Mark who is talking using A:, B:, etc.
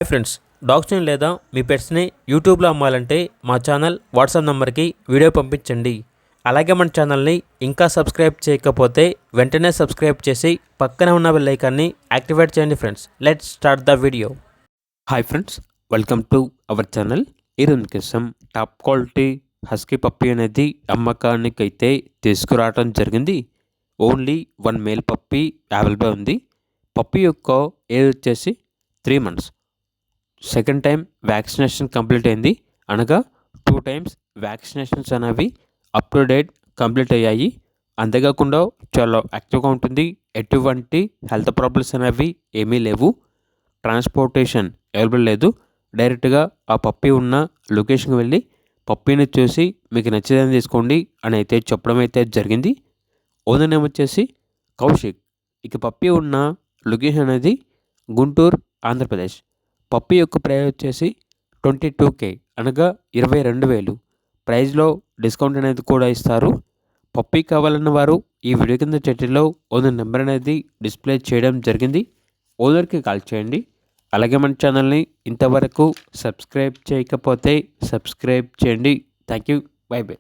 A: Hi friends, డాగ్స్ని లేదా మీ పెట్స్ని యూట్యూబ్లో అమ్మాలంటే మా ఛానల్ వాట్సాప్ నెంబర్కి వీడియో పంపించండి. అలాగే మన ఛానల్ని ఇంకా సబ్స్క్రైబ్ చేయకపోతే వెంటనే సబ్స్క్రైబ్ చేసి పక్కనే ఉన్న బెల్ ఐకాన్ని యాక్టివేట్ చేయండి friends. Let's start the video. Hi friends, welcome to our channel. ఈరోజు కోసం టాప్ క్వాలిటీ హస్కీ పప్పీ అనేది అమ్మకానికి అయితే తీసుకురావడం జరిగింది. ఓన్లీ 1 మేల్ పప్పీ అవైలబుల్ ఉంది. పప్పీ యొక్క ఏజ్ వచ్చేసి 3 months. Second time vaccination complete అయింది, అనగా 2 times వ్యాక్సినేషన్స్ అనేవి అప్ టు డేట్ కంప్లీట్ అయ్యాయి. అంతేకాకుండా చాలా యాక్టివ్గా ఉంటుంది. ఎటువంటి హెల్త్ ప్రాబ్లమ్స్ అనేవి ఏమీ లేవు. ట్రాన్స్పోర్టేషన్ అవైలబుల్ లేదు. డైరెక్ట్గా ఆ పప్పీ ఉన్న లొకేషన్కి వెళ్ళి పప్పీని చూసి మీకు నచ్చేదని తీసుకోండి అని అయితే చెప్పడం అయితే జరిగింది. ఓనర్ నేమ్ వచ్చేసి కౌశిక్. ఇక పప్పీ ఉన్న లొకేషన్ అనేది గుంటూరు, ఆంధ్రప్రదేశ్. పప్పీ యొక్క ప్రైస్ వచ్చేసి 22K, అనగా 22,000. ప్రైస్లో డిస్కౌంట్ అనేది కూడా ఇస్తారు. పప్పీ కావాలన్న వారు ఈ వీడియో కింద టైటిల్లో ఓనర్ నెంబర్ అనేది డిస్ప్లే చేయడం జరిగింది. ఓనర్కి కాల్ చేయండి. అలాగే మన ఛానల్ని ఇంతవరకు సబ్స్క్రైబ్ చేయకపోతే సబ్స్క్రైబ్ చేయండి. Thank you. By by.